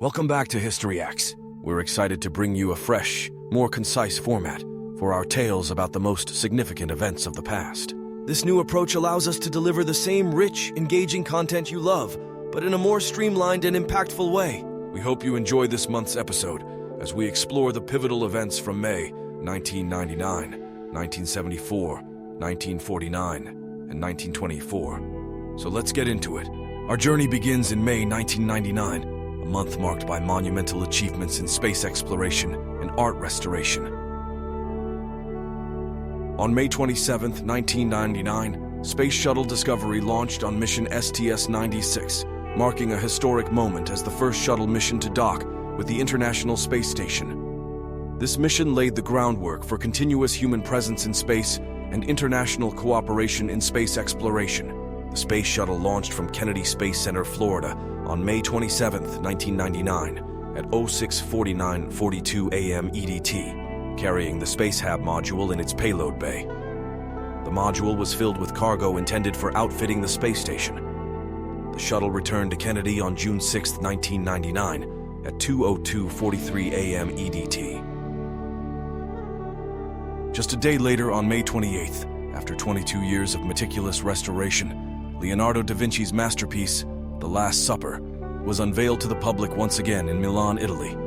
Welcome back to HistoryX. We're excited to bring you a fresh, more concise format for our tales about the most significant events of the past. This new approach allows us to deliver the same rich, engaging content you love, but in a more streamlined and impactful way. We hope you enjoy this month's episode as we explore the pivotal events from May 1999, 1974, 1949, and 1924. So let's get into it. Our journey begins in May 1999, a month marked by monumental achievements in space exploration and art restoration. On May 27, 1999, Space Shuttle Discovery launched on mission STS-96, marking a historic moment as the first shuttle mission to dock with the International Space Station. This mission laid the groundwork for continuous human presence in space and international cooperation in space exploration. The Space Shuttle launched from Kennedy Space Center, Florida, on May 27, 1999, at 06:49:42 a.m. EDT, carrying the Spacehab module in its payload bay. The module was filled with cargo intended for outfitting the space station. The shuttle returned to Kennedy on June 6, 1999, at 2:02:43 a.m. EDT. Just a day later, on May 28th, after 22 years of meticulous restoration, Leonardo da Vinci's masterpiece, The Last Supper, was unveiled to the public once again in Milan, Italy.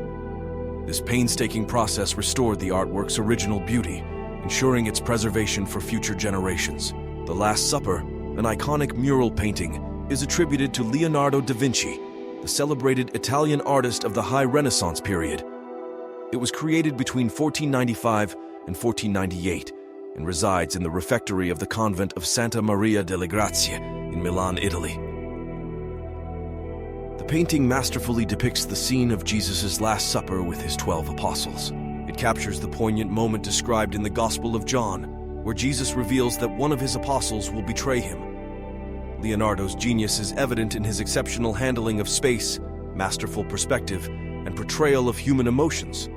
This painstaking process restored the artwork's original beauty, ensuring its preservation for future generations. The Last Supper, an iconic mural painting, is attributed to Leonardo da Vinci, the celebrated Italian artist of the High Renaissance period. It was created between 1495 and 1498 and resides in the refectory of the convent of Santa Maria delle Grazie in Milan, Italy. The painting masterfully depicts the scene of Jesus' Last Supper with his 12 apostles. It captures the poignant moment described in the Gospel of John, where Jesus reveals that one of his apostles will betray him. Leonardo's genius is evident in his exceptional handling of space, masterful perspective, and portrayal of human emotions.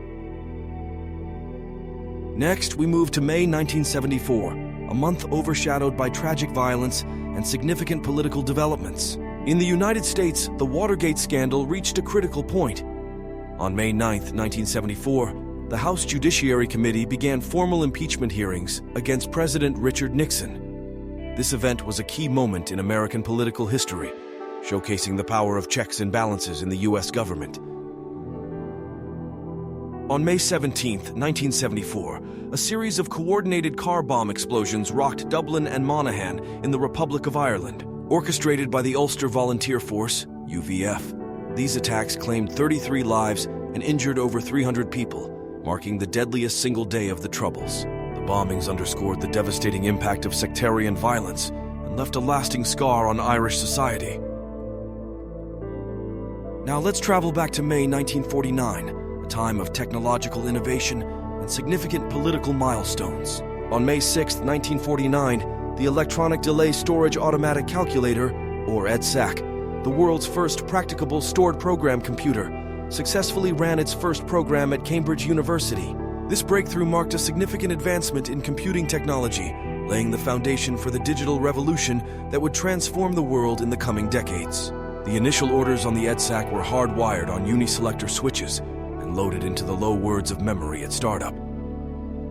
Next, we move to May 1974, a month overshadowed by tragic violence and significant political developments. In the United States, the Watergate scandal reached a critical point. On May 9, 1974, the House Judiciary Committee began formal impeachment hearings against President Richard Nixon. This event was a key moment in American political history, showcasing the power of checks and balances in the U.S. government. On May 17, 1974, a series of coordinated car bomb explosions rocked Dublin and Monaghan in the Republic of Ireland, orchestrated by the Ulster Volunteer Force, UVF. These attacks claimed 33 lives and injured over 300 people, marking the deadliest single day of the Troubles. The bombings underscored the devastating impact of sectarian violence and left a lasting scar on Irish society. Now let's travel back to May 1949, a time of technological innovation and significant political milestones. On May 6, 1949, the Electronic Delay Storage Automatic Calculator, or EDSAC, the world's first practicable stored program computer, successfully ran its first program at Cambridge University. This breakthrough marked a significant advancement in computing technology, laying the foundation for the digital revolution that would transform the world in the coming decades. The initial orders on the EDSAC were hardwired on uniselector switches and loaded into the low words of memory at startup.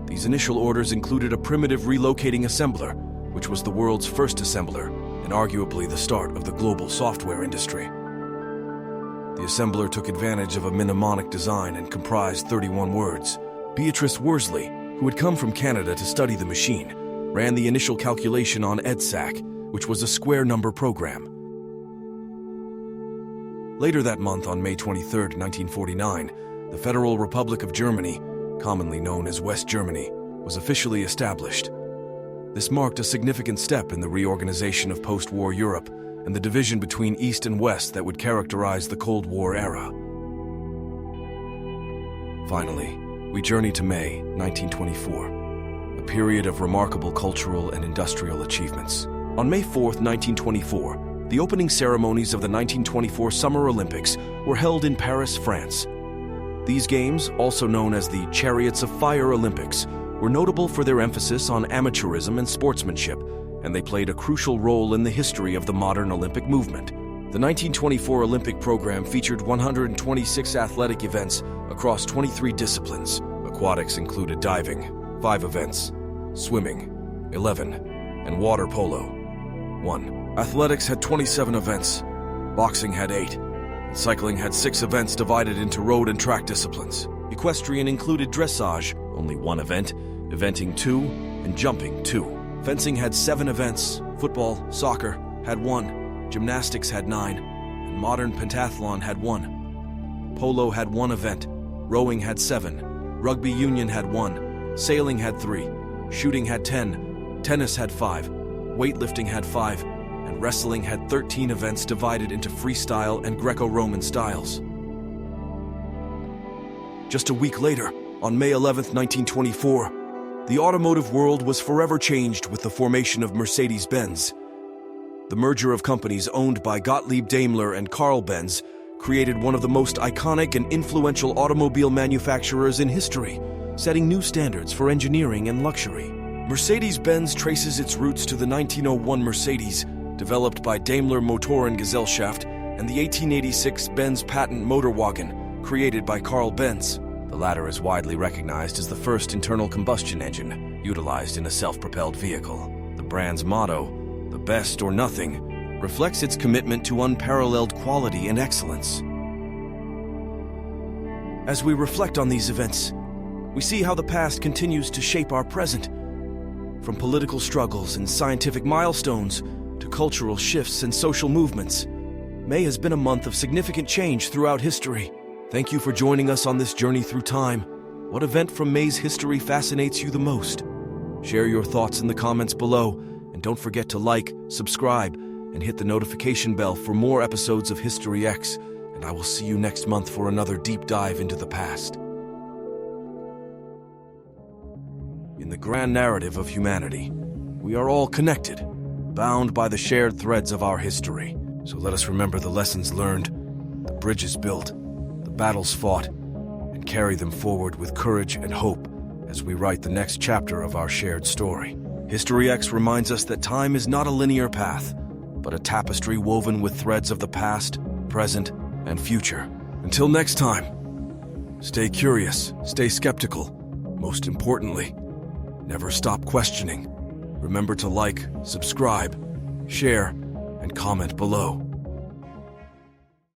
These initial orders included a primitive relocating assembler, which was the world's first assembler and arguably the start of the global software industry. The assembler took advantage of a mnemonic design and comprised 31 words. Beatrice Worsley, who had come from Canada to study the machine, ran the initial calculation on EDSAC, which was a square number program. Later that month, on May 23, 1949, the Federal Republic of Germany, commonly known as West Germany, was officially established. This marked a significant step in the reorganization of post-war Europe and the division between East and West that would characterize the Cold War era. Finally, we journey to May 1924, a period of remarkable cultural and industrial achievements. On May 4, 1924, the opening ceremonies of the 1924 Summer Olympics were held in Paris, France. These games, also known as the Chariots of Fire Olympics, were notable for their emphasis on amateurism and sportsmanship, and they played a crucial role in the history of the modern Olympic movement. The 1924 Olympic program featured 126 athletic events across 23 disciplines. Aquatics included diving, 5 events, swimming, 11, and water polo, 1. Athletics had 27 events, boxing had 8, and cycling had 6 events divided into road and track disciplines. Equestrian included dressage, only 1 event, eventing 2, and jumping 2. Fencing had 7 events, football, soccer had 1, gymnastics had 9, and modern pentathlon had 1. Polo had 1 event, rowing had 7, rugby union had 1, sailing had 3, shooting had 10, tennis had 5, weightlifting had 5, and wrestling had 13 events divided into freestyle and Greco-Roman styles. Just a week later, on May 11, 1924, the automotive world was forever changed with the formation of Mercedes-Benz. The merger of companies owned by Gottlieb Daimler and Carl Benz created one of the most iconic and influential automobile manufacturers in history, setting new standards for engineering and luxury. Mercedes-Benz traces its roots to the 1901 Mercedes, developed by Daimler Motorengesellschaft, and the 1886 Benz patent Motorwagen, created by Carl Benz. The latter is widely recognized as the first internal combustion engine utilized in a self-propelled vehicle. The brand's motto, "The best or nothing," reflects its commitment to unparalleled quality and excellence. As we reflect on these events, we see how the past continues to shape our present. From political struggles and scientific milestones to cultural shifts and social movements, May has been a month of significant change throughout history. Thank you for joining us on this journey through time. What event from May's history fascinates you the most? Share your thoughts in the comments below, and don't forget to like, subscribe, and hit the notification bell for more episodes of HistoryX, and I will see you next month for another deep dive into the past. In the grand narrative of humanity, we are all connected, bound by the shared threads of our history. So let us remember the lessons learned, the bridges built, the battles fought, and carry them forward with courage and hope as we write the next chapter of our shared story. HistoryX reminds us that time is not a linear path, but a tapestry woven with threads of the past, present, and future. Until next time, stay curious, stay skeptical. Most importantly, never stop questioning. Remember to like, subscribe, share, and comment below.